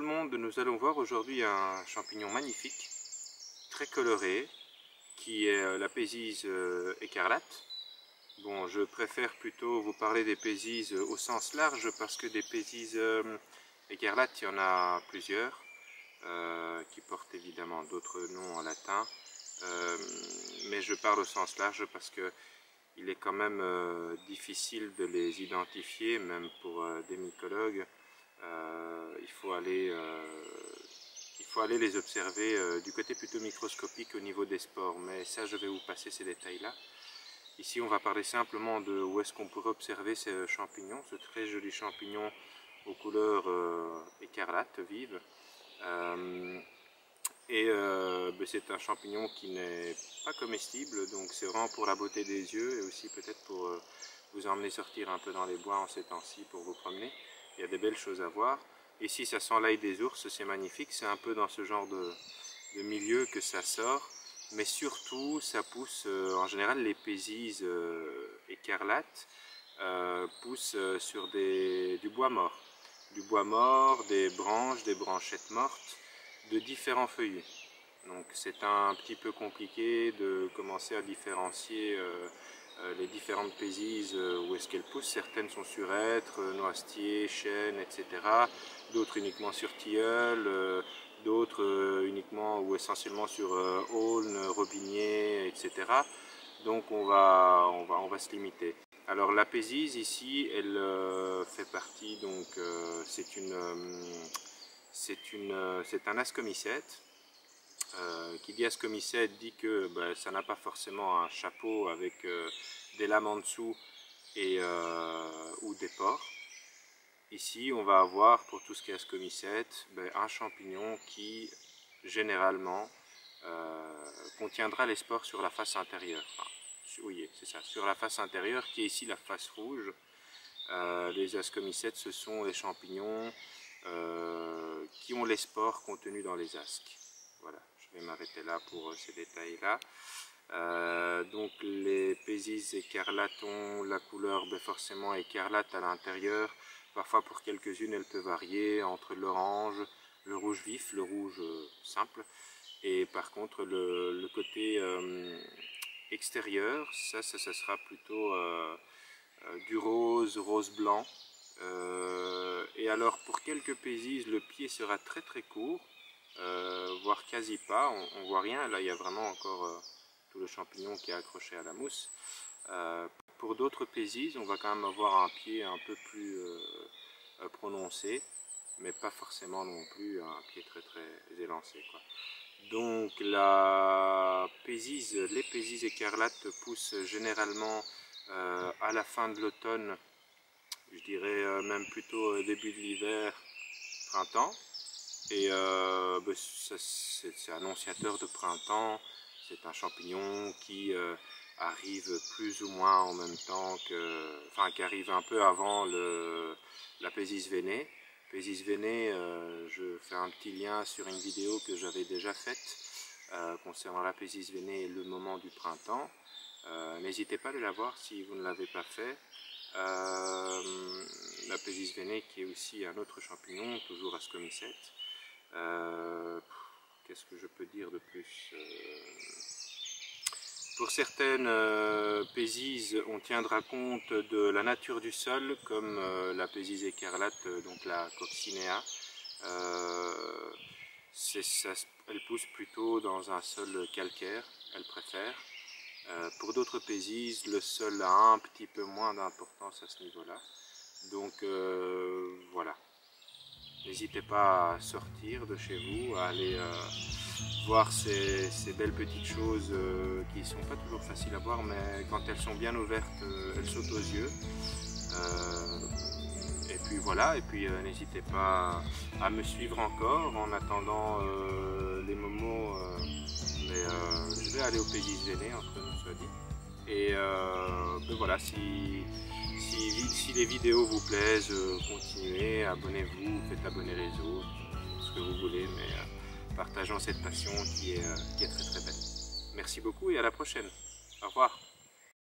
le monde, nous allons voir aujourd'hui un champignon magnifique, très coloré, qui est la pésise écarlate. Bon, je préfère plutôt vous parler des pésises au sens large parce que des pésises écarlates, il y en a plusieurs, qui portent évidemment d'autres noms en latin, mais je parle au sens large parce que il est quand même difficile de les identifier, même pour des mycologues. Il faut aller les observer du côté plutôt microscopique au niveau des spores, mais ça je vais vous passer ces détails-là. Ici on va parler simplement de où est-ce qu'on pourrait observer ces champignons, ce très joli champignon aux couleurs écarlate vive. C'est un champignon qui n'est pas comestible, donc c'est vraiment pour la beauté des yeux et aussi peut-être pour vous emmener sortir un peu dans les bois en ces temps-ci pour vous promener. Il y a des belles choses à voir. Ici ça sent l'ail des ours, c'est magnifique, c'est un peu dans ce genre de milieu que ça sort, mais surtout ça pousse, en général les pésises écarlates poussent sur du bois mort. Du bois mort, des branches, des branchettes mortes, de différents feuillus. Donc c'est un petit peu compliqué de commencer à différencier les différentes pésises, où est-ce qu'elles poussent. Certaines sont sur hêtre, noisetiers, chênes, etc. D'autres uniquement sur tilleul, d'autres uniquement ou essentiellement sur aulne, robinier, etc. Donc on va se limiter. Alors la pésise ici, elle fait partie, donc c'est un ascomycète. Qui dit ascomycète dit que ça n'a pas forcément un chapeau avec des lames en dessous ou des pores. Ici on va avoir pour tout ce qui est ascomycète un champignon qui généralement contiendra les spores sur la face intérieure. Enfin, oui, c'est ça, sur la face intérieure qui est ici la face rouge. Les ascomycètes, ce sont les champignons qui ont les spores contenus dans les asques. Voilà, je vais m'arrêter là pour ces détails-là. Donc les pésises écarlates ont la couleur forcément écarlate à l'intérieur. Parfois pour quelques-unes, elle peut varier entre l'orange, le rouge vif, le rouge simple. Et par contre, le côté extérieur, ça sera plutôt du rose blanc. Et alors pour quelques pésises, le pied sera très très court, voire quasi pas, on voit rien. Là il y a vraiment encore tout le champignon qui est accroché à la mousse. Pour d'autres pésises, on va quand même avoir un pied un peu plus prononcé, mais pas forcément non plus un pied très très élancé, quoi. Donc les pésises écarlates poussent généralement à la fin de l'automne, je dirais même plutôt début de l'hiver, printemps. Et c'est annonciateur de printemps. C'est un champignon qui arrive plus ou moins en même temps qui arrive un peu avant la pésise veinée. Pésise veinée, je fais un petit lien sur une vidéo que j'avais déjà faite concernant la pésise veinée et le moment du printemps. N'hésitez pas à aller la voir si vous ne l'avez pas fait. La pésise veinée qui est aussi un autre champignon, toujours ascomycète. Qu'est-ce que je peux dire de plus? Pour certaines pésises, on tiendra compte de la nature du sol, comme la pésise écarlate, donc la coccinea. Elle pousse plutôt dans un sol calcaire, elle préfère. Pour d'autres pésises, le sol a un petit peu moins d'importance à ce niveau-là. Donc voilà. N'hésitez pas à sortir de chez vous, à aller voir ces belles petites choses qui ne sont pas toujours faciles à voir, mais quand elles sont bien ouvertes, elles sautent aux yeux. Et puis voilà, et puis n'hésitez pas à me suivre encore en attendant les momos. Je vais aller aux pésises veinées, entre nous soit dit. Et voilà, si les vidéos vous plaisent, continuez, abonnez-vous, faites abonner les autres, ce que vous voulez, mais partageons cette passion qui est très très belle. Merci beaucoup et à la prochaine. Au revoir.